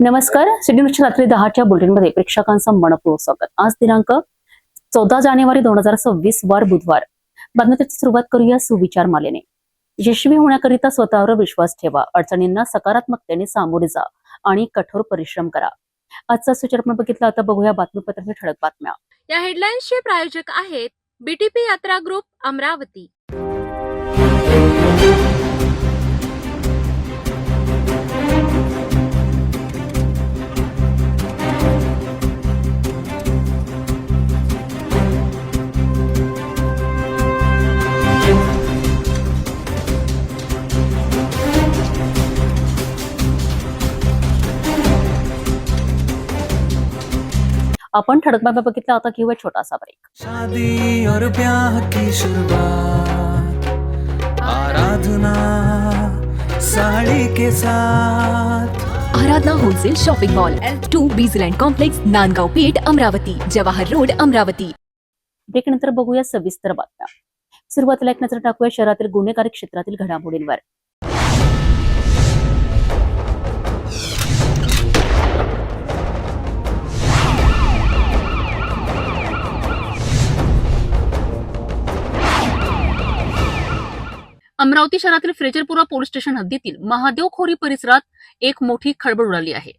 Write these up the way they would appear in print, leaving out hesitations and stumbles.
नमस्कार. सिटी न्यूजच्या रात्री 10च्या बुलेटिनमध्ये प्रेक्षकांचं मनपूर्वक स्वागत. आज दिनांक 14 जानेवारी 2026 वार बुधवार. बातमीची सुरुवात करूया सुविचार मालेने. यशस्वी होण्याकरिता स्वतःवर विश्वास ठेवा, अडचणींना सकारात्मकतेने सामोरे जा आणि कठोर परिश्रम करा. आजचा सुविचार आपण बघितला. आता बघूया बातमीपत्राच्या ठळक बातम्या. या हेडलाईन्सचे प्रायोजक आहेत बीटीपी यात्रा ग्रुप अमरावती. आपण ठळक बातम्या बघितल्या. आता घेऊया छोटासा ब्रेक. शादी और ब्याह की शुरुआत आराधना साड़ी के साथ. Aradhana wholesale shopping mall L2 बीझलँड complex, Nandgaon Peth, Amravati, Jawahar road, Amravati. Break नंतर बघूया सविस्तर बातम्या. सुरुवातीला एक नजर टाकूया शहरातील गुन्हेगारी क्षेत्रातील घडामोडींवर. अमरावती शहरातील फ्रेजरपुरा पोलीस स्टेशन हद्दीतील महादेवखोरी परिसरात एक मोठी खळबळ उडाली आहे.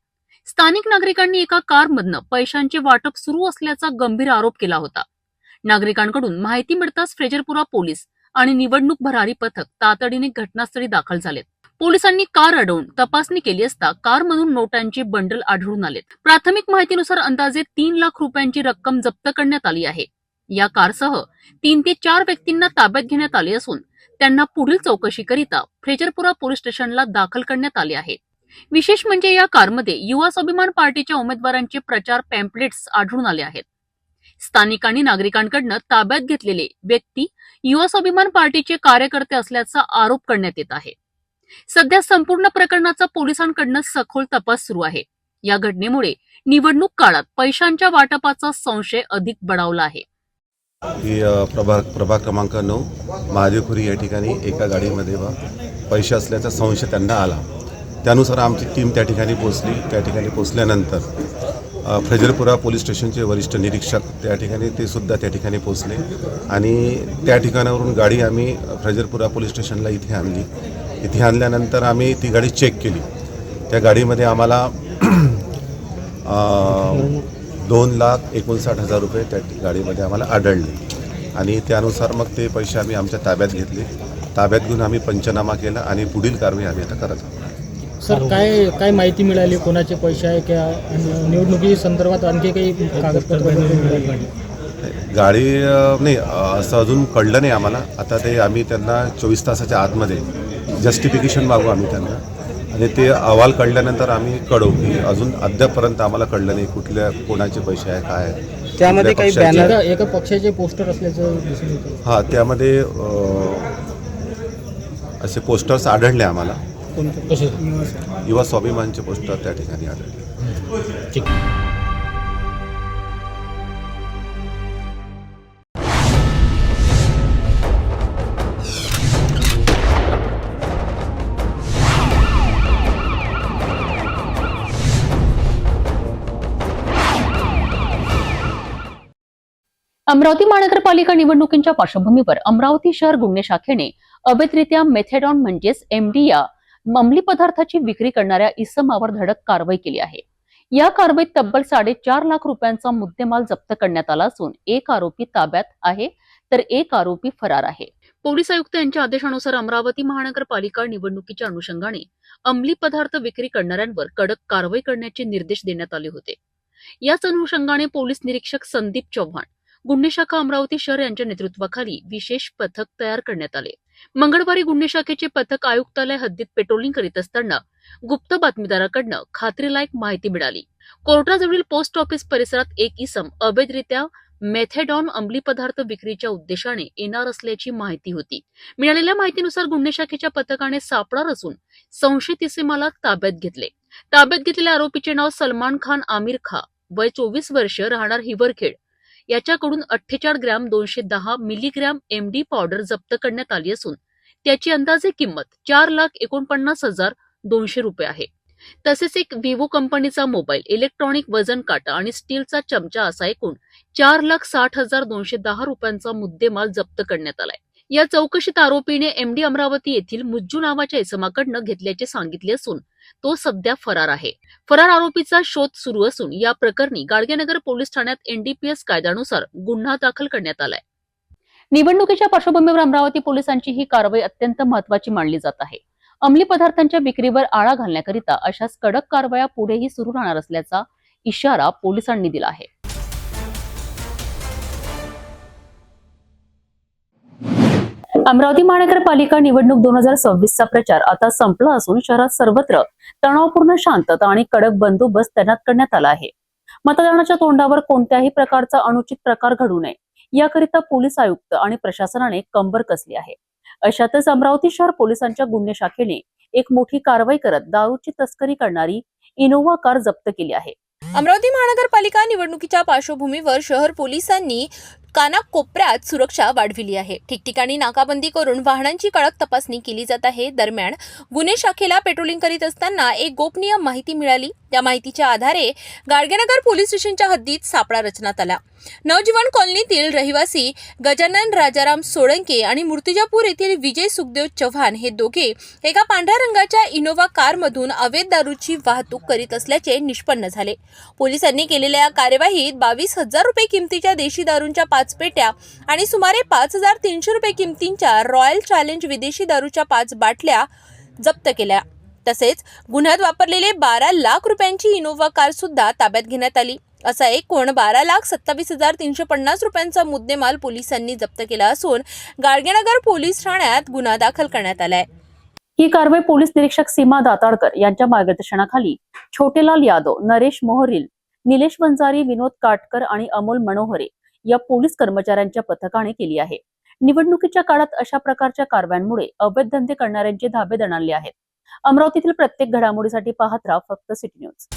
स्थानिक नागरिकांनी एका कारमधनं पैशांचे वाटप सुरू असल्याचा गंभीर आरोप केला होता. नागरिकांकडून माहिती मिळताच फ्रेजरपुरा पोलीस आणि निवडणूक भरारी पथक तातडीने घटनास्थळी दाखल झालेत. पोलिसांनी कार अडवून तपासणी केली असता कारमधून नोटांचे बंडल आढळून आलेत. प्राथमिक माहितीनुसार अंदाजे 3 लाख रुपयांची रक्कम जप्त करण्यात आली आहे. या कारसह 3 ते 4 व्यक्तींना ताब्यात घेण्यात आले असून त्यांना पुढील चौकशीकरिता फ्रेजरपुरा पोलीस स्टेशनला दाखल करण्यात आले आहे. विशेष म्हणजे या कारमध्ये युवा स्वाभिमान पार्टीच्या उमेदवारांचे प्रचार पॅम्पलेट्स आढळून आले आहेत. स्थानिकांनी नागरिकांकडून ताब्यात घेतलेले व्यक्ती युवा स्वाभिमान पार्टीचे कार्यकर्ते असल्याचा आरोप करण्यात येत आहे. सध्या संपूर्ण प्रकरणाचा पोलिसांकडून सखोल तपास सुरू आहे. या घटनेमुळे निवडणूक काळात पैशांच्या वाटपाचा संशय अधिक बळावला आहे. ही प्रभाग क्रमांक 9 महादेवखोरी या ठिकाणी एका गाडीमध्ये पैसे असल्याचा संशय त्यांना आला. त्यानुसार आमची टीम त्या ठिकाणी पोहोचली. त्या ठिकाणी पोहोचल्यानंतर फ्रेजरपुरा पोलीस स्टेशनचे वरिष्ठ निरीक्षक त्या ठिकाणी ते सुद्धा त्या ठिकाणी पोहोचले आणि त्या ठिकाणावरून गाडी आम्ही फ्रेजरपुरा पोलीस स्टेशनला इथे आणली. इथे आणल्यानंतर आम्ही ती गाडी चेक केली. त्या गाडीमध्ये आम्हाला 2,59,000 रुपये त्या गाडीमध्ये आम्हाला आढळले आणि त्यानुसार मग ते पैसे आम्ही आमच्या ताब्यात घेतले. ताब्यात घेऊन आम्ही पंचनामा केला आणि पुढील कारवाई आम्ही आता करत आहोत. सर, काय माहिती मिळाली? कोणाचे पैसे आहे का? निवडणुकी संदर्भात आणखी काही कागदपत्र मिळाली? गाडी नाही असं अजून कळलं नाही आम्हाला. आता ते आम्ही त्यांना 24 तासाच्या आतमध्ये जस्टिफिकेशन मागू आम्ही त्यांना आणि ते अहवाल कळल्यानंतर आम्ही कळवू की अजून अद्यापपर्यंत आम्हाला कळलं नाही कुठल्या कोणाचे पैसे आहे काय आहे. त्यामध्ये काही बॅनर एका पक्षाचे पोस्टर असल्याचं दिसून येतं. हां, त्यामध्ये असे पोस्टर्स आढळले आम्हाला. युवा स्वाभिमानचे पोस्टर त्या ठिकाणी आढळले. ठीक. अमरावती महानगरपालिका निवडणुकींच्या पार्श्वभूमीवर अमरावती शहर गुन्हे शाखेने अवैधरित्या मेथेडॉन म्हणजेच MD या अंमली पदार्थाची विक्री करणाऱ्या इसमावर धडक कारवाई केली आहे. या कारवाईत तब्बल 4.5 लाख रुपयांचा मुद्देमाल जप्त करण्यात आला असून एक आरोपी ताब्यात आहे तर एक आरोपी फरार आहे. पोलीस आयुक्त यांच्या आदेशानुसार अमरावती महानगरपालिका निवडणुकीच्या अनुषंगाने अंमली पदार्थ विक्री करणाऱ्यांवर कडक कारवाई करण्याचे निर्देश देण्यात आले होते. याच अनुषंगाने पोलीस निरीक्षक संदीप चव्हाण, गुन्हे शाखा अमरावती शहर यांच्या नेतृत्वाखाली विशेष पथक तयार करण्यात आले. मंगळवारी गुन्हे शाखेचे पथक आयुक्तालय हद्दीत पेट्रोलिंग करीत असताना गुप्त बातमीदाराकडनं खात्रीलायक माहिती मिळाली. कोर्टाजवळील पोस्ट ऑफिस परिसरात एक इसम अवैधरित्या मेथेडॉन अंमली पदार्थ विक्रीच्या उद्देशाने येणार असल्याची माहिती होती. मिळालेल्या माहितीनुसार गुन्हे शाखेच्या पथकाने सापळा रचून संशयित इसमाला ताब्यात घेतले. ताब्यात घेतलेल्या आरोपीचे नाव सलमान खान आमिर खा, वय 24 वर्ष, राहणार हिवरखेड. याच्याकडून 48 ग्रॅम 210 मिलीग्रॅम MD पावडर जप्त करण्यात आली असून त्याची अंदाजे किंमत 4,49,200 रुपये आहे. तसेच एक विवो कंपनीचा मोबाईल, इलेक्ट्रॉनिक वजन काटा आणि स्टीलचा चमचा असा एकूण 4,60,210 रुपयांचा मुद्देमाल जप्त करण्यात आलाय. या चौकशीत आरोपीने एमडी अमरावती येथील मुज्जू नावाच्या इसमाकडनं घेतल्याचे सांगितले असून तो सध्या फरार आहे. फरार आरोपीचा शोध सुरू असून या प्रकरणी गाडगेनगर पोलीस ठाण्यात एनडीपीएस कायद्यानुसार गुन्हा दाखल करण्यात आलाय. निवडणुकीच्या पार्श्वभूमीवर अमरावती पोलिसांची ही कारवाई अत्यंत महत्वाची मानली जात आहे. अंमली पदार्थांच्या विक्रीवर आळा घालण्याकरिता अशाच कडक कारवाया पुढेही सुरू राहणार असल्याचा इशारा पोलिसांनी दिला आहे. अमरावती महानगरपालिका निवडणूक 2026चा प्रचार आता संपला असून शहरात सर्वत्र तणावपूर्ण शांतता आणि कडक बंदोबस्त तैनात करण्यात आला आहे. मतदानाच्या तोंडावर कोणत्याही प्रकारचा अनुचित प्रकार घडू नये याकरिता पोलीस आयुक्त आणि प्रशासनाने कंबर कसली आहे. अशातच अमरावती शहर पोलिसांच्या गुन्हे शाखेने एक मोठी कारवाई करत दारूची तस्करी करणारी इनोव्हा कार जप्त केली आहे. अमरावती महानगरपालिका निवडणुकीच्या पार्श्वभूमीवर शहर पोलिसांनी कानाकोपऱ्यात सुरक्षा वाढविली आहे. ठिकठिकाणी नाकाबंदी करून वाहनांची कडक तपासणी केली जात आहे. दरम्यान गुन्हे शाखेला पेट्रोलिंग करीत असताना एक गोपनीय माहिती मिळाली. त्या माहितीच्या आधारे गाडगेनगर पोलीस स्टेशनच्या हद्दीत सापळा रचण्यात आला. नवजीवन कॉलनीतील रहिवासी गजानन राजाराम सोळंके आणि मूर्तिजापूर येथील विजय सुखदेव चव्हाण हे दोघे एका पांढऱ्या रंगाच्या इनोव्हा कारमधून अवैध दारूची वाहतूक करीत असल्याचे निष्पन्न झाले. पोलिसांनी केलेल्या या कार्यवाहीत 22,000 रुपये किमतीच्या देशी दारूंच्या 5 पेट्या आणि सुमारे 5,300 रुपये किमतीच्या रॉयल चॅलेंज विदेशी दारूच्या 5 बाटल्या जप्त केल्या. तसेच गुन्ह्यात वापरलेले 12 लाख रुपयांची इनोव्हा कार सुद्धा ताब्यात घेण्यात आली. असा एकूण 12,27,350 रुपयांचा मुद्देमाल पोलिसांनी जप्त केला असून गाडगेनगर पोलीस ठाण्यात गुन्हा दाखल करण्यात आलाय. ही कारवाई पोलीस निरीक्षक सीमा दाताळकर यांच्या मार्गदर्शनाखाली छोटेलाल यादव, नरेश मोहरील, निलेश वंजारी, विनोद काटकर आणि अमोल मनोहरे या पोलीस कर्मचाऱ्यांच्या पथकाने केली आहे. निवडणुकीच्या काळात अशा प्रकारच्या कारवायांमुळे अवैध धंदे करणाऱ्यांचे धाबे दणाणले आहेत. अमरावतीतील प्रत्येक घडामोडीसाठी पाहत राहा फक्त सिटी न्यूज.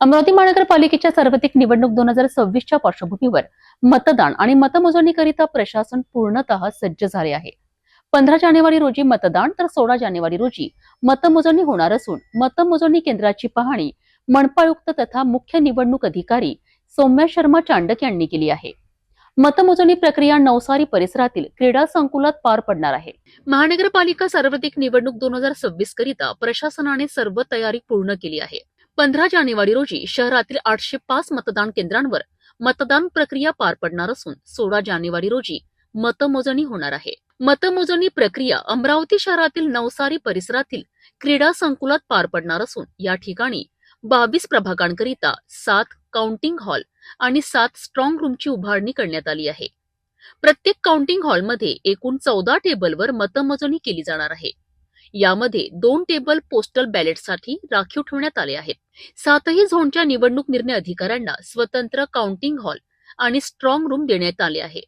अमरावती महानगरपालिकेच्या सार्वत्रिक निवडणूक 2026च्या पार्श्वभूमीवर मतदान आणि मतमोजणीकरिता प्रशासन पूर्णतः सज्ज झाले आहे. 15 जानेवारी रोजी मतदान तर 16 जानेवारी रोजी मतमोजणी होणार असून मतमोजणी केंद्राची पाहणी मनपायुक्त तथा मुख्य निवडणूक अधिकारी सौम्या शर्मा चांडक यांनी केली आहे. मतमोजणी प्रक्रिया नवसारी परिसरातील क्रीडा संकुलात पार पडणार आहे. महानगरपालिका सार्वत्रिक निवडणूक 2026 करिता प्रशासनाने सर्व तयारी पूर्ण केली आहे. 15 जानेवारी रोजी शहरातील 805 मतदान केंद्रांवर मतदान प्रक्रिया पार पडणार असून 16 जानेवारी रोजी मतमोजणी होणार आहे. मतमोजणी प्रक्रिया अमरावती शहरातील नवसारी परिसरातील क्रीडा संकुलात पार पडणार असून या ठिकाणी 22 प्रभागांकरिता 7 काउंटिंग हॉल आणि 7 स्ट्रॉंग रूमची उभारणी करण्यात आली आहे. प्रत्येक काउंटिंग हॉलमध्ये एकूण 14 टेबलवर मतमोजणी केली जाणार आहे. यामध्ये 2 टेबल पोस्टल बॅलेटसाठी राखीव ठेवण्यात आले आहेत. 7ही झोनच्या निवडणूक निर्णय अधिकाऱ्यांना स्वतंत्र काउंटिंग हॉल आणि स्ट्रॉंग रूम देण्यात आले आहे.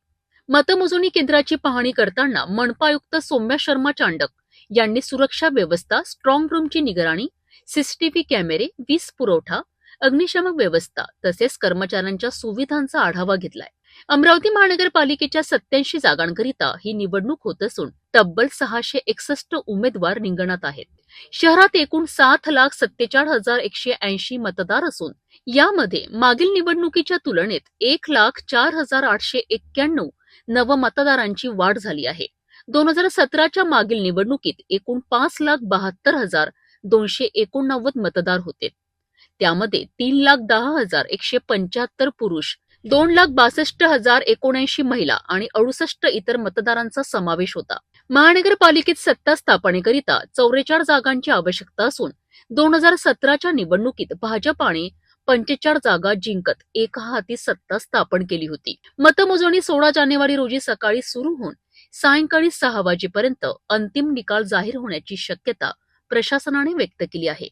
मतमोजणी केंद्राची पाहणी करताना मनपायुक्त सौम्या शर्मा चांडक यांनी सुरक्षा व्यवस्था, स्ट्रॉंग रूमची निगराणी, सीसीटीव्ही कॅमेरे, वीज पुरवठा, अग्निशमक व्यवस्था तसेच कर्मचाऱ्यांच्या सुविधांचा आढावा घेतलाय. अमरावती महानगरपालिकेच्या 87 जागांकरिता ही निवडणूक होत असून तब्बल 661 उमेदवार रिंगणात आहेत. शहरात एकूण 7,47,180 मतदार असून यामध्ये मागील निवडणुकीच्या तुलनेत 1,04,891 नवमतदारांची वाढ झाली आहे. 2017च्या मागील निवडणुकीत एकूण 5,72,289 मतदार होते. त्यामध्ये 3,10,175 पुरुष, 2,62,079 महिला आणि 68 इतर मतदारांचा समावेश होता. महानगरपालिकेत सत्ता स्थापनेकरिता 44 जागांची आवश्यकता असून 2017च्या निवडणुकीत भाजपाने 45 जागा जिंकत एकहाती सत्ता स्थापन केली होती. मतमोजणी 16 जानेवारी रोजी सकाळी सुरू होऊन सायंकाळी 6 वाजेपर्यंत अंतिम निकाल जाहीर होण्याची शक्यता प्रशासनाने व्यक्त केली आहे.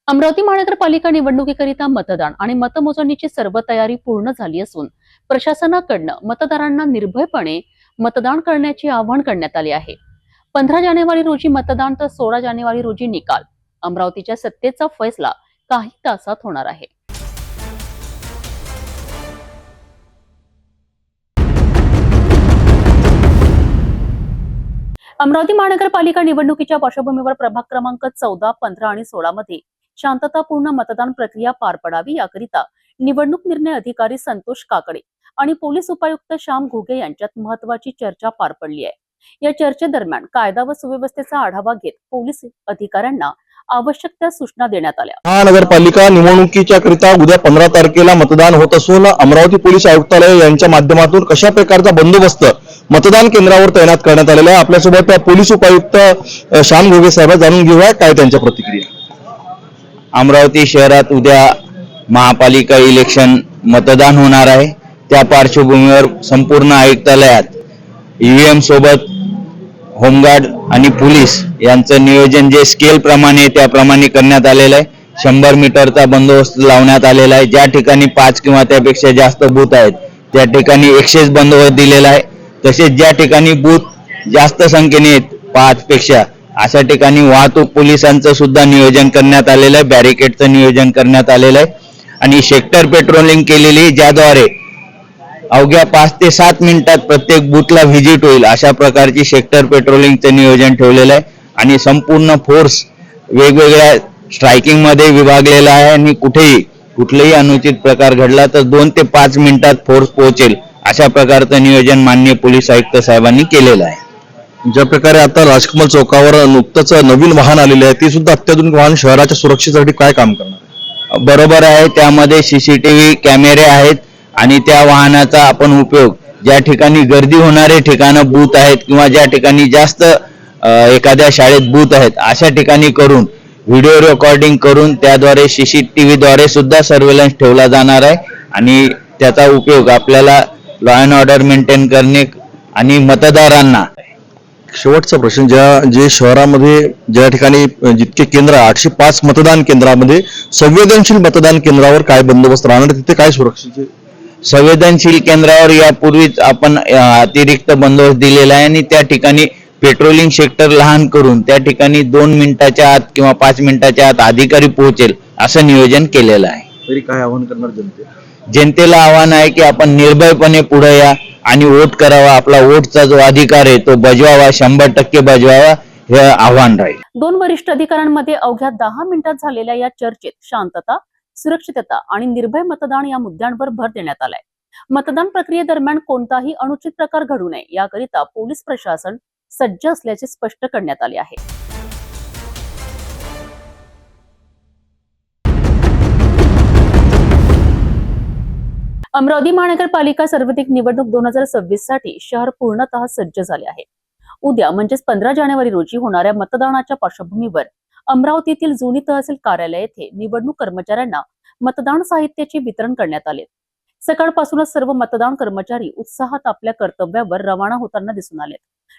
अमरावती महानगरपालिका निवडणुकीकरिता मतदान आणि मतमोजणीची सर्व तयारी पूर्ण झाली असून प्रशासनाकडनं मतदारांना निर्भयपणे मतदान करण्याचे आवाहन करण्यात आले आहे. 15 जानेवारी रोजी मतदान तर 16 जानेवारी रोजी निकाल. अमरावतीच्या सत्तेचा फैसला काही तासात होणार आहे. अमरावती महानगरपालिका निवडणुकीच्या पार्श्वभूमीवर प्रभाग क्रमांक 14, 15 आणि 16 मध्ये शांततापूर्ण मतदान प्रक्रिया पार पडावी याकरिता निवडणूक निर्णय अधिकारी संतोष काकडे आणि पोलीस उपायुक्त श्याम घुगे यांच्यात महत्वाची चर्चा पार पडली आहे। या चर्चेदरम्यान कायदा व सुव्यवस्थेचा आढावा घेत पोलीस अधिकाऱ्यांना आवश्यक त्या सूचना देण्यात आल्या। महानगरपालिका निवडणुकीच्या करिता उद्या 15 तारखेला मतदान होत असून अमरावती पोलीस आयुक्तालय यांच्या माध्यमातून कशा प्रकारचा बंदोबस्त मतदान केंद्रावर तैनात करण्यात आलेला आहे। आपल्यासोबत पोलीस उपायुक्त श्याम घुगे साहेब जाणून घेऊया काय त्यांच्या प्रतिक्रिया। अमरावती शहरात उद्या महापालिका इलेक्शन मतदान होणार आहे। त्या पार्श्वभूमीवर संपूर्ण आयुक्तालयात ईव्हीएम सोबत होमगार्ड आणि पोलीस यांचं नियोजन जे स्केल प्रमाणे त्याप्रमाणे करण्यात आलेलं आहे। 100 मीटरचा बंदोबस्त लावण्यात आलेला आहे। ज्या ठिकाणी 5 किंवा त्यापेक्षा जास्त बूथ आहेत त्या ठिकाणी 100 बंदोबस्त दिलेला आहे। तसेच ज्या ठिकाणी बूथ जास्त संख्येने आहेत 5 पेक्षा अशा ठिकाणी वाहतूक पोलिसांचं सुद्धा नियोजन करण्यात आलेलं आहे। बॅरिकेडचं नियोजन करण्यात आलेलं आहे आणि सेक्टर पेट्रोलिंग केलेली ज्याद्वारे अवघ्या 5 ते 7 मिनिटात प्रत्येक बूथला व्हिजिट होईल अशा प्रकारची सेक्टर पेट्रोलिंगचं नियोजन ठेवलेलं आहे आणि संपूर्ण फोर्स वेगवेगळ्या स्ट्रायकिंग मध्ये विभागलेला आहे आणि कुठलेही अनुचित प्रकार घडला तर 2 ते 5 मिनिटात फोर्स पोहोचेल अशा प्रकारचं नियोजन माननीय पोलीस आयुक्त साहेबांनी केलेलं आहे। ज्या प्रकारे आता राजकमल चौकावर नुकतंच नवीन वाहन आलेले आहे ते सुद्धा अत्याधुनिक वाहन शहराच्या सुरक्षेसाठी काय काम करणार? बरोबर आहे, त्यामध्ये सीसीटीव्ही कॅमेरे आहेत आणि त्या वाहनाचा आपण उपयोग ज्या ठिकाणी गर्दी होणारे ठिकाणं बूथ आहेत किंवा ज्या ठिकाणी जास्त एखाद्या शाळेत बूथ आहेत अशा ठिकाणी करून व्हिडिओ रेकॉर्डिंग करून त्याद्वारे सीसीटीव्ही द्वारे सुद्धा सर्व्हेलन्स ठेवला जाणार आहे आणि त्याचा उपयोग आपल्याला लॉ अँड ऑर्डर मेंटेन करणे आणि मतदारांना। शेवटचा प्रश्न, जे शहरामध्ये ज्या ठिकाणी जितके केंद्र 805 मतदान केंद्रामध्ये संवेदनशील मतदान केंद्रावर काय बंदोबस्त राहणार, तिथे काय सुरक्षेचे? संवेदनशील केंद्रावर यापूर्वीच आपण अतिरिक्त बंदोबस्त दिलेला आहे आणि त्या ठिकाणी पेट्रोलिंग सेक्टर लहान करून त्या ठिकाणी 2 मिनिटाच्या आत किंवा 5 मिनिटाच्या आत अधिकारी पोहोचेल असं नियोजन केलेलं आहे। तरी काय आवाहन करणार जनतेला आव्हान आहे की आपण निर्भयपणे पुढे या आणि वोट करावा। आपला वोटचा जो अधिकार आहे तो बजवावा, 100% बजवावा हे आव्हान राहील। 2 वरिष्ठ अधिकाऱ्यांमध्ये अवघ्या 10 मिनिटात झालेल्या या चर्चेत शांतता, सुरक्षितता आणि निर्भय मतदान या मुद्द्यांवर भर देण्यात आलाय। मतदान प्रक्रियेदरम्यान कोणताही अनुचित प्रकार घडू नये याकरिता पोलीस प्रशासन सज्ज असल्याचे स्पष्ट करण्यात आले आहे। अमरावती महानगरपालिका सार्वत्रिक निवडणूक 2026 साठी शहर पूर्णतः सज्ज झाले आहे। उद्या म्हणजेच 15 जानेवारी रोजी होणाऱ्या मतदानाच्या पार्श्वभूमीवर अमरावतीतील जुनी तहसील कार्यालय येथे निवडणूक कर्मचाऱ्यांना मतदान साहित्याचे वितरण करण्यात आले। सकाळपासूनच सर्व मतदान कर्मचारी उत्साहात आपल्या कर्तव्यावर रवाना होताना दिसून आले।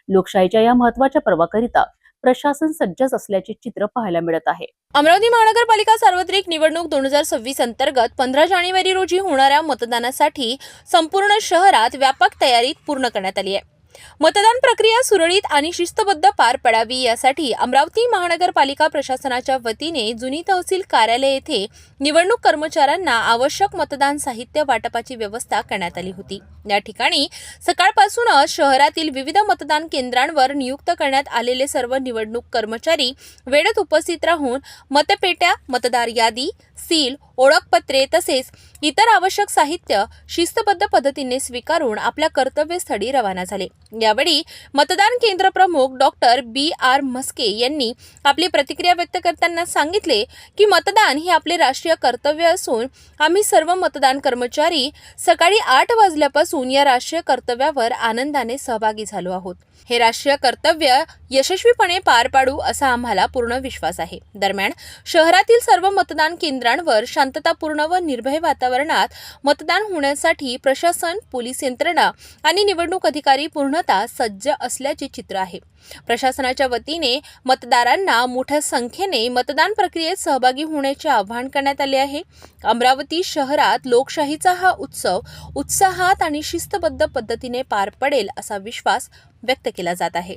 लोकशाहीच्या या महत्त्वाच्या पर्वाकरिता प्रशासन सज्ज असल्याचे चित्र पाहायला मिळत आहे। अमरावती महानगरपालिका सार्वत्रिक निवडणूक 2026 अंतर्गत 15 जानेवारी रोजी होणाऱ्या मतदानासाठी संपूर्ण शहरात व्यापक तयारी पूर्ण करण्यात आली आहे। मतदान प्रक्रिया सुरळीत आणि शिस्तबद्ध पार पडावी यासाठी अमरावती महानगरपालिका प्रशासनाच्या वतीने जुनी तहसील कार्यालय येथे निवडणूक कर्मचाऱ्यांना आवश्यक मतदान साहित्य वाटपाची व्यवस्था करण्यात आली होती। या ठिकाणी सकाळपासूनच शहरातील विविध मतदान केंद्रांवर नियुक्त करण्यात आलेले सर्व निवडणूक कर्मचारी वेळेत उपस्थित राहून मतपेट्या, मतदार यादी, सील, ओळखपत्रे तसेच इतर आवश्यक साहित्य शिस्तबद्ध पद्धतीने स्वीकारून आपल्या कर्तव्यस्थळी रवाना झाले। यावेळी मतदान केंद्र प्रमुख डॉक्टर BR म्हस्के यांनी आपली प्रतिक्रिया व्यक्त करताना सांगितले की मतदान हे आपले राष्ट्रीय कर्तव्य असून आम्ही सर्व मतदान कर्मचारी सकाळी 8 वाजल्यापासून या राष्ट्रीय कर्तव्यावर आनंदाने सहभागी झालो आहोत। हे राष्ट्रीय कर्तव्य यशस्वीपणे पार पाडू असा आम्हाला पूर्ण विश्वास आहे। दरम्यान शहरातील सर्व मतदान केंद्रांवर शांततापूर्ण व निर्भय वातावरणात मतदान होण्यासाठी प्रशासन, पोलीस यंत्रणा आणि निवडणूक अधिकारी पूर्णतः सज्ज असल्याचे चित्र आहे। प्रशासनाच्या वतीने मतदारांना मोठ्या संख्येने मतदान प्रक्रियेत सहभागी होण्याचे आवाहन करण्यात आले आहे। अमरावती शहरात लोकशाहीचा हा उत्सव उत्साहात आणि शिस्तबद्ध पद्धतीने पार पडेल असा विश्वास व्यक्त केला जात आहे।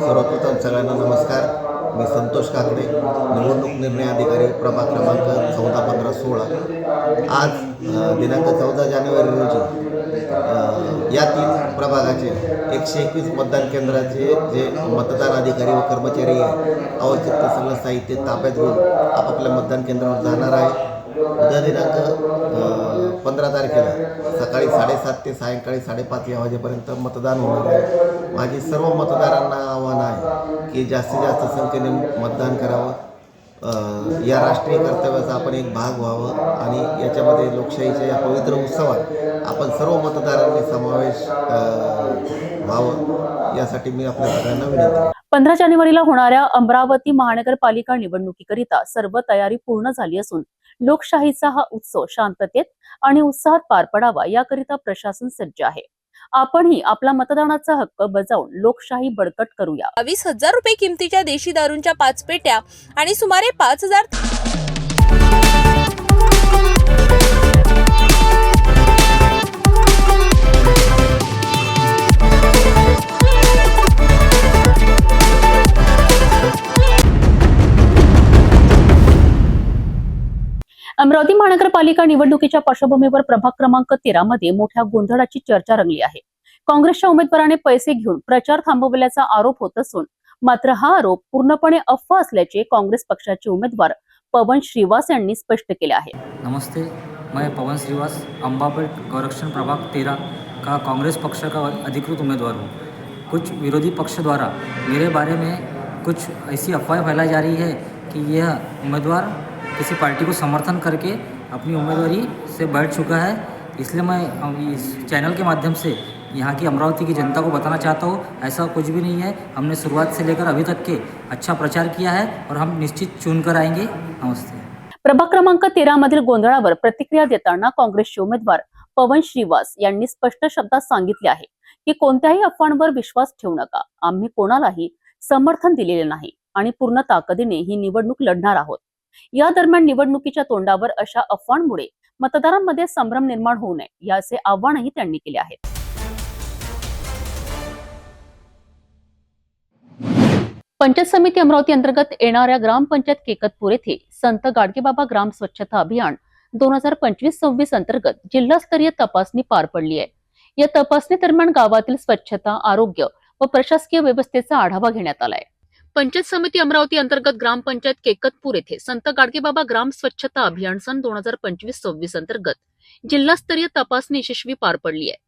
सर्वप्रथम सगळ्यांना नमस्कार। मी संतोष काकडे, निवडणूक निर्णय अधिकारी, प्रभाग क्रमांक 14, 15, 16। आज दिनांक 14 जानेवारी रोजी या 3 प्रभागाचे 121 मतदान केंद्राचे जे मतदान अधिकारी व कर्मचारी आहे आवश्यक ते सगळं साहित्य ताब्यात घेऊन आपापल्या मतदान केंद्रावर जाणार आहे. उद्या दिनांक 15 तारखेला सकाळी 7:30 ते सायंकाळी 5:30 या वाजेपर्यंत मतदान होणार आहे. माझी सर्व मतदारांना आव्हान आहे की जास्तीत जास्त संख्येने मतदान करावं. या राष्ट्रीय कर्तव्याचा आपण एक भाग व्हावं आणि याच्यामध्ये लोकशाहीच्या या पवित्र उत्सवात आपण सर्व मतदारांनी समावेश व्हावं यासाठी मी आपल्या सगळ्यांना विनंती करतो. 15 जानेवारीला होणाऱ्या अमरावती महानगरपालिका निवडणुकीकरिता सर्व तयारी पूर्ण झाली असून लोकशाहीचा हा उत्सव शांततेत आणि उत्साहात पार पडावा याकरिता प्रशासन सज्ज आहे. आपणही आपला मतदानाचा हक्क बजावून लोकशाही बळकट करूया. 22,000 रुपये किमतीच्या देशी दारूंच्या 5 पेट्या आणि सुमारे 5,000 अमरावती महानगरपालिका निवडणुकीच्या पार्श्वभूमीवर प्रभाग क्रमांक 13 मध्ये मोठ्या गोंधळाची चर्चा रंगली आहे. काँग्रेसच्या उमेदवाराने पैसे घेऊन प्रचार थांबवल्याचा आरोप होत असून मात्र हा आरोप पूर्णपणे अफवा असल्याचे काँग्रेस पक्षाचे उमेदवार पवन श्रीवास यांनी स्पष्ट केले आहे. नमस्ते, मैं पवन श्रीवास अम्बापेट गौरक्षण प्रभाग 13 का कांग्रेस पक्ष का अधिकृत उम्मीदवार हूँ. कुछ विरोधी पक्ष द्वारा मेरे बारे में कुछ ऐसी अफवाहें फैलाई जा रही है कि यह उम्मीदवार किसी पार्टी को समर्थन करके अपनी उम्मीदवारी से बैठ चुका है. इसलिए मैं इस चैनल के माध्यम से यहाँ की अमरावती की जनता को बताना चाहता हूँ, ऐसा कुछ भी नहीं है. हमने शुरुआत से लेकर अभी तक के अच्छा प्रचार किया है और हम निश्चित चुन कर आएंगे. नमस्ते. प्रभाग क्रमांक 13 मधील गोंधळावर प्रतिक्रिया देताना काँग्रेसचे उमेदवार पवन श्रीवास यांनी स्पष्ट शब्दात सांगितले आहे की कोणत्याही अफवांवर विश्वास ठेवू नका. आम्ही कोणालाही समर्थन दिलेले नाही आणि पूर्ण ताकदीने ही निवडणूक लढणार आहोत. या दरम्यान निवडणुकीच्या तोंडावर अशा अफवांमुळे मतदारांमध्ये संभ्रम निर्माण होऊ नये याचे आवाहनही त्यांनी केले आहे. पंचायत समिती अमरावती अंतर्गत येणाऱ्या ग्रामपंचायत केकतपूर येथे संत गाडगेबाबा ग्राम स्वच्छता अभियान 2025-26 अंतर्गत जिल्हास्तरीय तपासणी पार पडली आहे. या तपासणी दरम्यान गावातील स्वच्छता, आरोग्य व प्रशासकीय व्यवस्थेचा आढावा घेण्यात आलाय. पंचायत समिती अमरावती अंतर्गत ग्रामपंचायत केकतपूर येथे संत गाडगेबाबा ग्राम स्वच्छता अभियान सन 2025-26 अंतर्गत जिल्हास्तरीय तपासणी यशस्वी पार पडली आहे.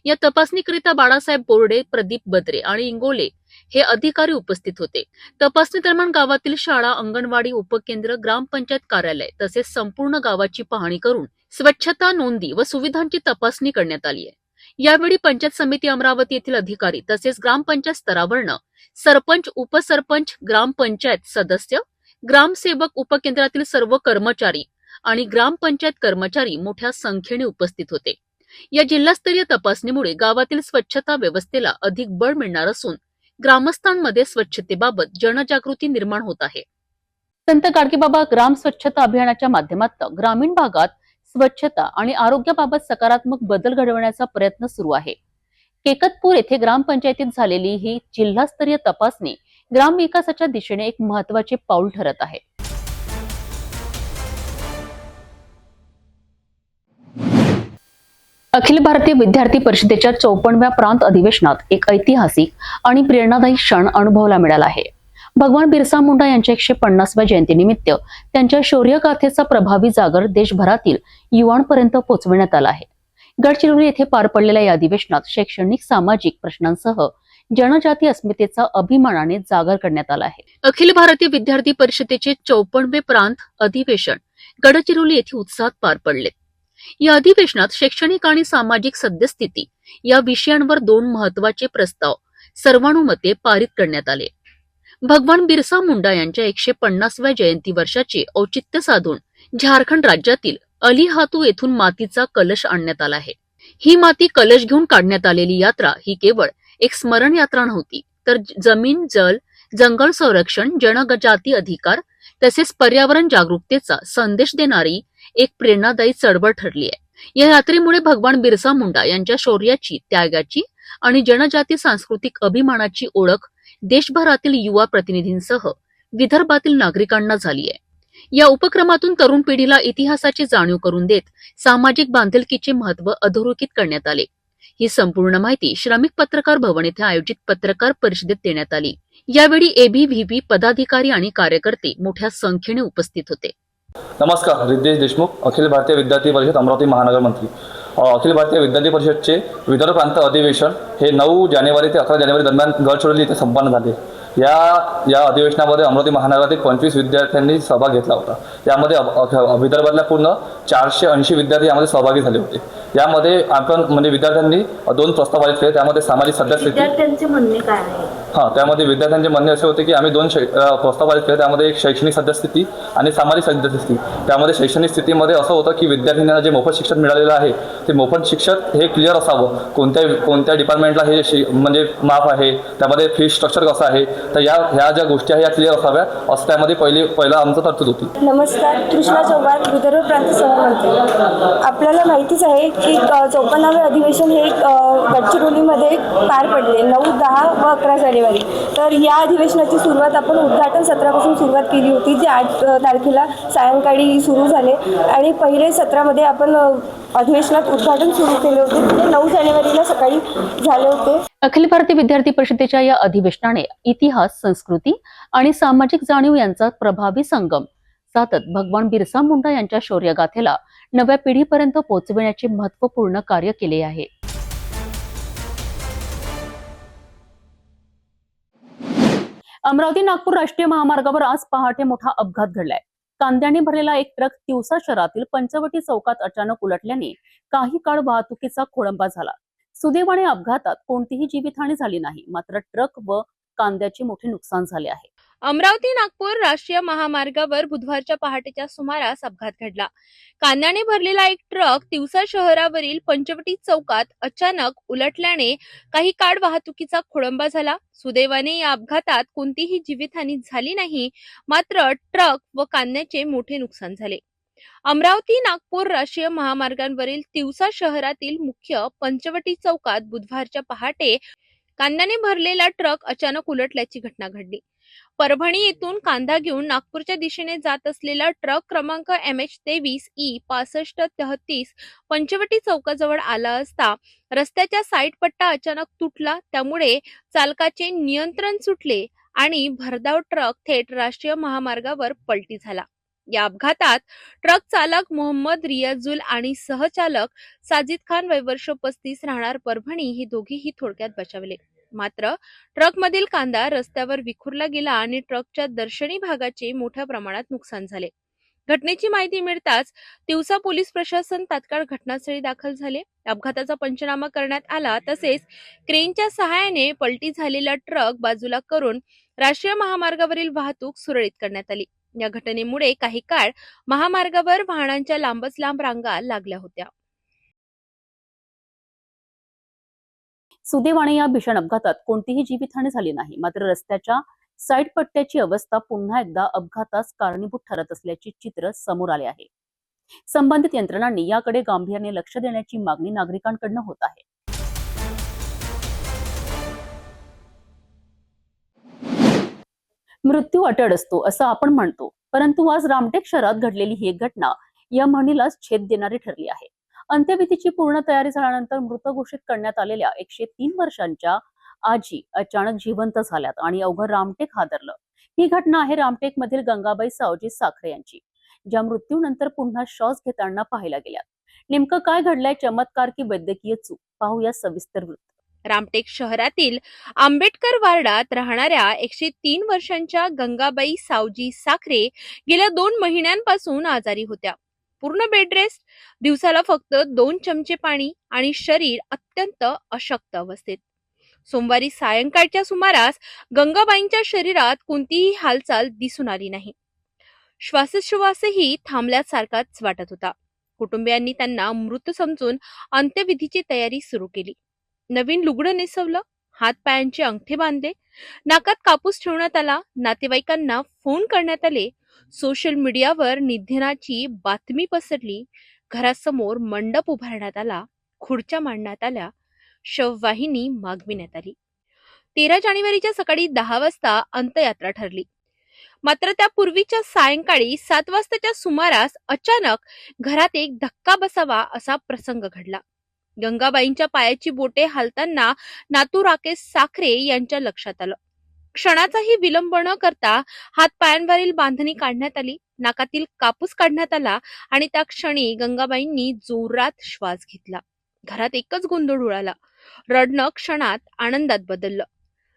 या तपासणीकरिता बाळासाहेब बोर्डे, प्रदीप बद्रे आणि इंगोले हे अधिकारी उपस्थित होते. तपासणी दरम्यान गावातील शाळा, अंगणवाडी, उपकेंद्र, ग्रामपंचायत कार्यालय तसेच संपूर्ण गावाची पाहणी करून स्वच्छता, नोंदी व सुविधांची तपासणी करण्यात आली आहे. यावेळी पंचायत समिती अमरावती येथील अधिकारी तसेच ग्रामपंचायत स्तरावरनं सरपंच, उपसरपंच, ग्रामपंचायत सदस्य, ग्रामसेवक, उपकेंद्रातील सर्व कर्मचारी आणि ग्रामपंचायत कर्मचारी मोठ्या संख्येने उपस्थित होते. या जिल्हास्तरीय तपासणीमुळे गावातील स्वच्छता व्यवस्थेला अधिक बळ मिळणार असून ग्रामस्थांमध्ये स्वच्छतेबाबत जनजागृती निर्माण होत आहे. संत गाडगेबाबा ग्राम स्वच्छता अभियानाच्या माध्यमातून ग्रामीण भागात स्वच्छता आणि आरोग्याबाबत सकारात्मक बदल घडवण्याचा प्रयत्न सुरू आहे. केकतपूर येथे ग्रामपंचायतीत झालेली ही जिल्हास्तरीय तपासणी ग्रामविकासाच्या दिशेने एक महत्त्वाचे पाऊल ठरत आहे. अखिल भारतीय विद्यार्थी परिषदेच्या 54व्या प्रांत अधिवेशनात एक ऐतिहासिक आणि प्रेरणादायी क्षण अनुभवायला मिळाला आहे. भगवान बिरसा मुंडा यांच्या 150व्या जयंतीनिमित्त त्यांच्या शौर्यगाथेचा प्रभावी जागर देशभरातील युवांपर्यंत पोहोचविण्यात आला आहे. गडचिरोली येथे पार पडलेल्या या अधिवेशनात शैक्षणिक, सामाजिक प्रश्नांसह जनजाती अस्मितेचा अभिमानाने जागर करण्यात आला आहे. अखिल भारतीय विद्यार्थी परिषदेचे 54वे प्रांत अधिवेशन गडचिरोली येथे उत्साहात पार पडले. या अधिवेशनात शैक्षणिक आणि सामाजिक सद्यस्थिती या विषयांवर 2 महत्वाचे प्रस्ताव सर्वानुमते पारित करण्यात आले. भगवान बिरसा मुंडा यांच्या 150व्या जयंती वर्षाचे औचित्य साधून झारखंड राज्यातील अलिहातू येथून मातीचा कलश आणण्यात आला आहे. ही माती कलश घेऊन काढण्यात आलेली यात्रा ही केवळ एक स्मरण यात्रा नव्हती, तर जमीन, जल, जंगल संरक्षण, जनजाती अधिकार तसेच पर्यावरण जागरूकतेचा संदेश देणारी एक प्रेरणादायी चळवळ ठरली आहे. या यात्रेमुळे भगवान बिरसा मुंडा यांच्या शौर्याची, त्यागाची आणि जनजाती सांस्कृतिक अभिमानाची ओळख देशभरातील युवा प्रतिनिधींसह विदर्भातील नागरिकांना झाली आहे. या उपक्रमातून तरुण पिढीला इतिहासाची जाणीव करून देत सामाजिक बांधिलकीचे महत्त्व अधोरेखित करण्यात आले. ही संपूर्ण माहिती श्रमिक पत्रकार भवन येथे आयोजित पत्रकार परिषदेत देण्यात आली. यावेळी एबीव्हीपी पदाधिकारी आणि कार्यकर्ते मोठ्या संख्येने उपस्थित होते. नमस्कार, रितेश देशमुख, अखिल भारतीय विद्यार्थी परिषद अमरावती महानगर मंत्री. अखिल भारतीय विद्यार्थी परिषदचे विदर्भ प्रांत अधिवेशन हे 9 जानेवारी ते 11 जानेवारी दरम्यान गडचिरोली येथे संपन्न झाले. या अधिवेशनामध्ये अमरावती महानगरातील 25 विद्यार्थ्यांनी सहभाग घेतला होता. यामध्ये विदर्भातल्या पूर्ण 480 विद्यार्थी यामध्ये सहभागी झाले होते. यामध्ये आपण म्हणजे विद्यार्थ्यांनी 2 प्रस्ताव पारित केले. त्यामध्ये सामाजिक सद्यस्थिती, विद्यार्थ्यांचे म्हणणे काय आहे? त्यामध्ये विद्यार्थ्यांचे म्हणणे असे होते की आम्ही 2 प्रस्ताव पारित केले. त्यामध्ये एक शैक्षणिक सद्यस्थिती आणि सामाजिक सद्यस्थिती. त्यामध्ये शैक्षणिक स्थितीमध्ये असं होतं की विद्यार्थ्यांना जे मोफत शिक्षण मिळालेलं आहे ते मोफत शिक्षण हे क्लिअर असावं. कोणत्या डिपार्टमेंटला हे म्हणजे माफ आहे, त्यामध्ये फी स्ट्रक्चर कसं आहे, तर ह्या ज्या गोष्टी आहेत या क्लिअर असाव्या असं त्यामध्ये पहिला आमचं तरतूद होती. नमस्कार, कृष्णा चव्हाण, विदर्भ प्रांत सहमंत्री. आपल्याला माहितीच आहे की 54वे अधिवेशन हे गडचिरोलीमध्ये पार पडले 9, 10 व 11 जानेवारी. तर या अधिवेशनाची सुरुवात आपण उद्घाटन सत्रापासून सुरुवात केली होती, जे 8 तारखेला सायंकाळी सुरू झाले आणि पहिले सत्रामध्ये आपण अधिवेशनात उद्घाटन सुरू केले होते, ते 9 जानेवारीला सकाळी झाले होते. अखिल भारतीय विद्यार्थी परिषदेच्या या अधिवेशनाने इतिहास, संस्कृती आणि सामाजिक जाणीव यांचा प्रभावी संगम साधत भगवान बिरसा मुंडा यांच्या शौर्यगाथेला नव्या पिढीपर्यंत पोहोचविण्याचे महत्त्वपूर्ण कार्य केले आहे. अमरावती नागपूर राष्ट्रीय महामार्गावर आज पहाटे मोठा अपघात घडलाय. कांद्याने भरलेला एक ट्रक तिवसा शहरातील पंचवटी चौकात अचानक उलटल्याने काही काळ वाहतुकीचा खोळंबा झाला. सुदैवाने अपघातात कोणतीही जीवितहानी झाली नाही, मात्र ट्रक व कांद्याचे मोठे नुकसान झाले आहे. अमरावती नागपूर राष्ट्रीय महामार्गावर बुधवारच्या पहाटेच्या सुमारास अपघात घडला. कांद्याने भरलेला एक ट्रक तिवसा शहरावरील पंचवटी चौकात अचानक उलटल्याने काही काळ वाहतुकीचा खोळंबा झाला. सुदैवाने या अपघातात कोणतीही जीवितहानी झाली नाही, मात्र ट्रक व कांद्याचे मोठे नुकसान झाले. अमरावती नागपूर राष्ट्रीय महामार्गावरील तिवसा शहरातील मुख्य पंचवटी चौकात बुधवारच्या पहाटे कांद्याने भरलेला ट्रक अचानक उलटल्याची घटना घडली. परभणी येथून कांदा घेऊन नागपूरच्या दिशेने जात असलेला ट्रक क्रमांक MH23E6533 पंचवटी चौकाजवळ आला असता रस्त्याच्या साईड पट्टा अचानक तुटला. त्यामुळे चालकाचे नियंत्रण सुटले आणि भरधाव ट्रक थेट राष्ट्रीय महामार्गावर पलटी झाला. या अपघातात ट्रक चालक मोहम्मद रियाजुल आणि सहचालक साजिद खान वय वर्ष 35 राहणार परभणी हे दोघेही थोडक्यात बचावले. मात्र ट्रकमधील कांदा रस्त्यावर विखुरला गेला आणि ट्रकच्या दर्शनी भागाचे मोठ्या प्रमाणात नुकसान झाले. घटनेची माहिती मिळताच तिवसा पोलीस प्रशासन तात्काळ घटनास्थळी दाखल झाले. अपघाताचा पंचनामा करण्यात आला. तसेच क्रेनच्या सहाय्याने पलटी झालेला ट्रक बाजूला करून राष्ट्रीय महामार्गावरील वाहतूक सुरळीत करण्यात आली. या घटनेमुळे काही काळ महामार्गावर वाहनांच्या लांबच लांब रांगा लागल्या होत्या. सुदैवाने या भीषण अपघातात कोणतीही जीवितहानी झाली नाही, मात्र रस्त्याच्या साईड पट्ट्याची अवस्था पुन्हा एकदा अपघातास कारणीभूत ठरत असल्याचे चित्र समोर आले आहे. संबंधित यंत्रणांनी याकडे गांभीर्याने लक्ष देण्याची मागणी नागरिकांकडून होत आहे. मृत्यू अटळ असतो असं आपण म्हणतो, परंतु आज रामटेक शहरात घडलेली ही घटना या म्हणीलाच छेद देणारी ठरली आहे. अंत्यविधीची पूर्ण तयारी झाल्यानंतर मृत घोषित करण्यात आलेल्या 103 वर्षांच्या आजी अचानक जिवंत झाल्यात आणि अवघं रामटेक हादरलं. ही घटना आहे रामटेक मधील गंगाबाई सावजी साखरे यांची, ज्या मृत्यूनंतर पुन्हा श्वास घेताना पाहायला गेल्यात. नेमकं काय घडलंय, चमत्कार की वैद्यकीय चूक, पाहूया सविस्तर वृत्त. रामटेक शहरातील आंबेडकर वार्डात राहणाऱ्या 103 वर्षांच्या गंगाबाई सावजी साखरे गेल्या 2 महिन्यांपासून आजारी होत्या. पूर्ण बेड रेस्ट, दिवसाला फक्त 2 चमचे पाणी आणि शरीर अत्यंत अशक्त अवस्थेत. सोमवारी सायंकाळच्या सुमारास गंगाबाईंच्या शरीरात कोणतीही हालचाल दिसून आली नाही. श्वासोच्छवासही थांबल्यासारखाच वाटत होता. कुटुंबियांनी त्यांना मृत समजून अंत्यविधीची तयारी सुरू केली. नवीन लुगडं नेसवलं, हातपायांचे अंगठे बांधले, नाकात कापूस ठेवण्यात आला. नातेवाईकांना फोन करण्यात आले. सोशल मीडियावर निधनाची बातमी पसरली. घरासमोर मंडप उभारण्यात आला, खुर्च्या मांडण्यात आल्या, शववाहिनी मागविण्यात आली. 13 जानेवारीच्या सकाळी 10 वाजता अंत्ययात्रा ठरली. मात्र त्यापूर्वीच्या सायंकाळी 7 वाजताच्या सुमारास अचानक घरात एक धक्का बसावा असा प्रसंग घडला. गंगाबाईंच्या पायाची बोटे हालताना नातू राकेश साखरे यांच्या लक्षात आलं. क्षणाचाही विलंब न करता हातपायांवरील बांधणी काढण्यात आली, नाकातील कापूस काढण्यात आला आणि त्या क्षणी गंगाबाईंनी जोरात श्वास घेतला. घरात एकच गोंधळ उडाला. रडणं क्षणात आनंदात बदललं.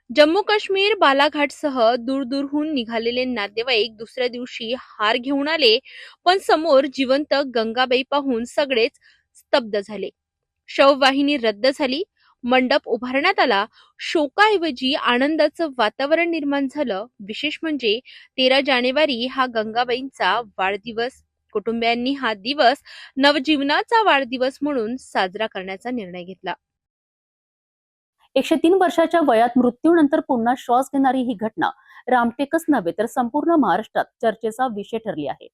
जम्मू काश्मीर बालाघाटसह दूरदूरहून निघालेले नातेवाईक दुसऱ्या दिवशी हार घेऊन आले, पण समोर जिवंत गंगाबाई पाहून सगळेच स्तब्ध झाले. शववाहिनी रद्द झाली, मंडप उभारण्यात आला. शोकाऐवजी आनंदाचं वातावरण निर्माण झालं. विशेष म्हणजे 13 जानेवारी हा गंगाबाईंचा वाढदिवस. कुटुंबियांनी हा दिवस नवजीवनाचा वाढदिवस म्हणून साजरा करण्याचा निर्णय घेतला. 103 वर्षाच्या वयात मृत्यूनंतर पुन्हा श्वास घेणारी ही घटना रामटेकच नव्हे तर संपूर्ण महाराष्ट्रात चर्चेचा विषय ठरली आहे.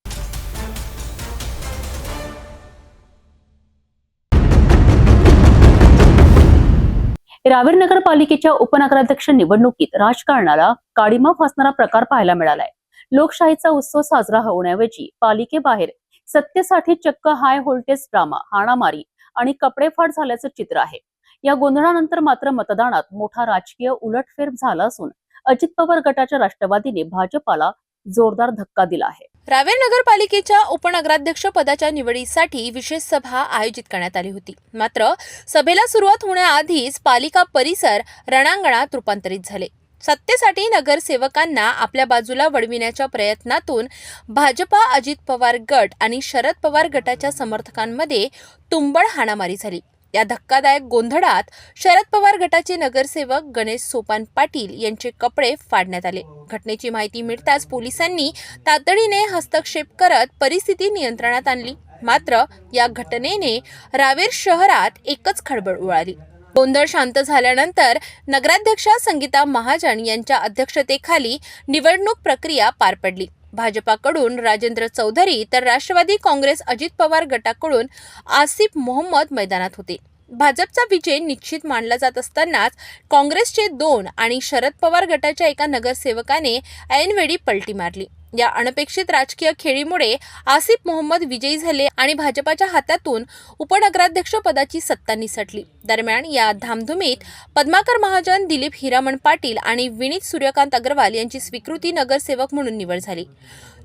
रावेर नगरपालिकेच्या उपनगराध्यक्ष निवडणुकीत राजकारणाला काळिमा फासणारा प्रकार पाहायला मिळालाय. लोकशाहीचा उत्सव साजरा होण्याऐवजी पालिकेबाहेर सत्तेसाठी चक्क हाय व्होल्टेज ड्रामा, हाणामारी आणि कपडेफाड झाल्याचं चित्र आहे. या गोंधळानंतर मात्र मतदानात मोठा राजकीय उलटफेर झाला असून अजित पवार गटाच्या राष्ट्रवादीने भाजपाला जोरदार धक्का दिला आहे. रावेर नगरपालिकेच्या उपनगराध्यक्ष पदाच्या निवडीसाठी विशेष सभा आयोजित करण्यात आली होती. मात्र सभेला सुरुवात होण्याआधीच पालिका परिसर रणांगणात रूपांतरित झाले. सत्तेसाठी नगरसेवकांना आपल्या बाजूला वळविण्याच्या प्रयत्नातून भाजपा, अजित पवार गट आणि शरद पवार गटाच्या समर्थकांमध्ये तुंबळ हाणामारी झाली. या धक्कादायक गोंधळात शरद पवार गटाचे नगरसेवक गणेश सोपान पाटील यांचे कपडे फाडण्यात आले. घटनेची माहिती मिळताच पोलिसांनी तातडीने हस्तक्षेप करत परिस्थिती नियंत्रणात आणली. मात्र या घटनेने रावेर शहरात एकच खळबळ उडाली. गोंधळ शांत झाल्यानंतर नगराध्यक्षा संगीता महाजन यांच्या अध्यक्षतेखाली निवडणूक प्रक्रिया पार पडली. भाजपाकडून राजेंद्र चौधरी तर राष्ट्रवादी काँग्रेस अजित पवार गटाकडून आसिफ मोहम्मद मैदानात होते. भाजपचा विजय निश्चित मानला जात असतानाच काँग्रेसचे 2 आणि शरद पवार गटाच्या एका नगरसेवकाने ऐनवेळी पलटी मारली. या अनपेक्षित राजकीय खेळीमुळे आसिफ मोहम्मद विजयी झाले आणि भाजपाच्या हातातून उपनगराध्यक्ष पदाची सत्ता निसटली. दरम्यान या धामधुमीत पद्माकर महाजन, दिलीप हिरामण पाटील आणि विनीत सूर्यकांत अग्रवाल यांची स्वीकृती नगरसेवक म्हणून निवड झाली.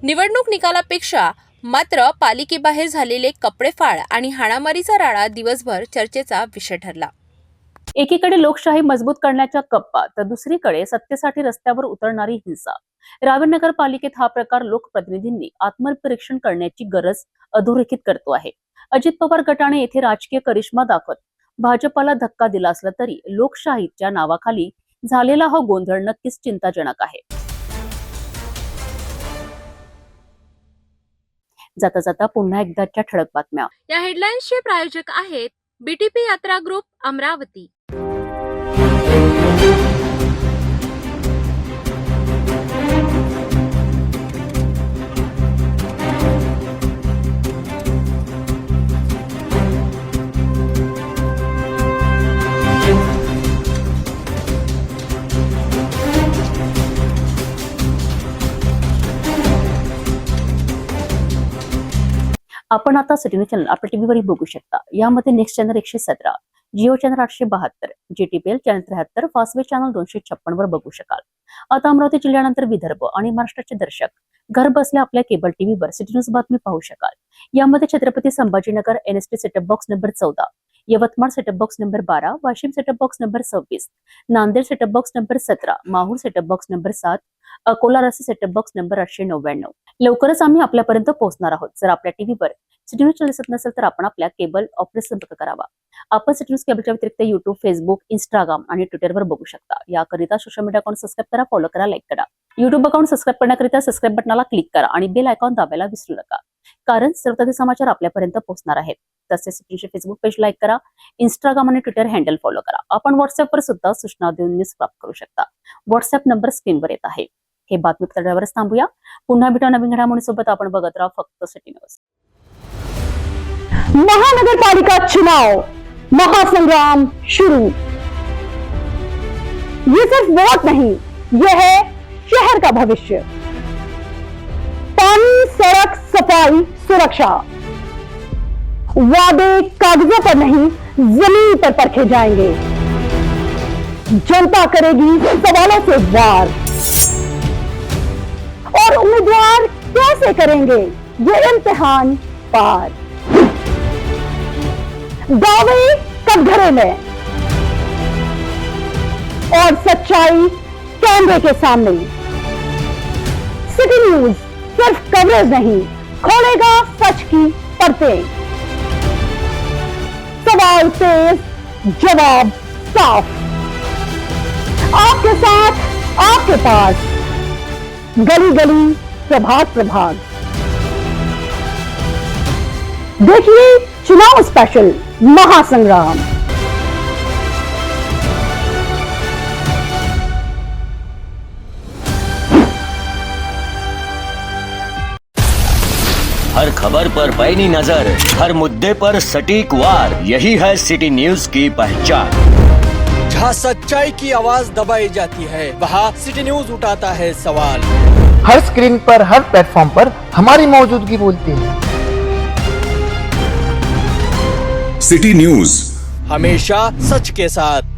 निवडणूक निकालापेक्षा मात्र पालिकेबाहेर झालेले कपडेफाड आणि हाणामारीचा राडा दिवसभर चर्चेचा विषय ठरला. एकीकडे लोकशाही मजबूत करण्याच्या गप्पा तर दुसरीकडे सत्तेसाठी रस्त्यावर उतरणारी हिंसा. रावेर नगरपालिकेत हा प्रकार लोकप्रतिनिधींनी आत्मपरीक्षण करण्याची गरज अधोरेखित करतो आहे. अजित पवार गटाने येथे राजकीय करिश्मा दाखवत भाजपाला धक्का दिला असला तरी लोकशाहीच्या नावाखाली झालेला हा गोंधळ नक्कीच चिंताजनक आहे. जाता जाता पुन्हा एकदाच्या ठळक बातम्या. या हेडलाईन्सचे प्रायोजक आहेत बीटीपी यात्रा ग्रुप अमरावती. आपण आता सिटी न्यूज चॅनल आपल्या टीव्हीवरही बघू शकता. यामध्ये next channel 117, Jio channel 872, GTPL channel 73, Fastway channel 256 वर बघू शकाल. आता अमरावती जिल्ह्यानंतर विदर्भ आणि महाराष्ट्राचे दर्शक घर बसल्या आपल्या केबल टीव्हीवर सिटी न्यूज बातमी पाहू शकाल. यामध्ये Chhatrapati Sambhajinagar NST setup box number 14, Yavatmal setup box number 12, Washim setup box number 26, Nanded setup box number 17, Mahur setup box number 7, Akola रस्ते सेटअप बॉक्स नंबर 899. लवकरच आम्ही आपल्यापर्यंत पोहोचणार आहोत. जर आपल्या टीव्हीवर सिटी न्यूज चॅनल दिसत नसेल तर आपण आपल्या केबल ऑपरेटर संपर्क करावा. आपण सिटी न्यूज केबलच्या व्यतिरिक्त युट्यूब, फेसबुक, इंस्टाग्राम आणि ट्विटरवर बघू शकता. याकरिता सोशल मीडिया अकाउंट सबस्क्राईब करा, फॉलो करा, लाईक करा. युट्यूब अकाउंट सबस्क्राईब करण्याकरिता सबस्क्राईब बटनाला क्लिक करा आणि बेल आयकॉन दाबायला विसरू नका, कारण सर्वताचे समाचार आपल्यापर्यंत पोहोचणार आहेत. तसेच सिटी न्यूजचे फेसबुक पेज लाईक करा, इंस्टाग्राम आणि ट्विटर हँडल फॉलो करा. आपण व्हॉट्सअपवर सुद्धा सूचना देऊन न्यूज प्राप्त करू शकता. व्हॉट्सअप नंबर स्क्रीनवर येत आहे. हे बातमीपत्रावरच थांबूया. पुन्हा भेटू नवीन घडामोडींसोबत. आपण बघत राहा फक्त सिटी न्यूज. महानगरपालिका चुनाव महासंग्राम शुरू. ये सिर्फ वोट नहीं, ये है शहर का भविष्य. पानी, सड़क, सफाई, सुरक्षा। वादे कागजों पर नहीं, जमीन पर परखे जाएंगे। जनता करेगी सवालों से वार, और उम्मीदवार कैसे करेंगे ये इम्तिहान पार। दावे कटघरे में और सच्चाई कैमरे के सामने। सिटी न्यूज सिर्फ कवरेज नहीं, खोलेगा सच की परतें। सवाल तेज, जवाब साफ, आपके साथ, आपके पास, गली गली, प्रभाग प्रभाग। देखिए चुनाव स्पेशल महासंग्राम। हर खबर पर पैनी नजर, हर मुद्दे पर सटीक वार, यही है सिटी न्यूज की पहचान। जहाँ सच्चाई की आवाज दबाई जाती है, वहाँ सिटी न्यूज उठाता है सवाल। हर स्क्रीन पर, हर प्लेटफॉर्म पर हमारी मौजूदगी बोलती है। सिटी न्यूज हमेशा सच के साथ।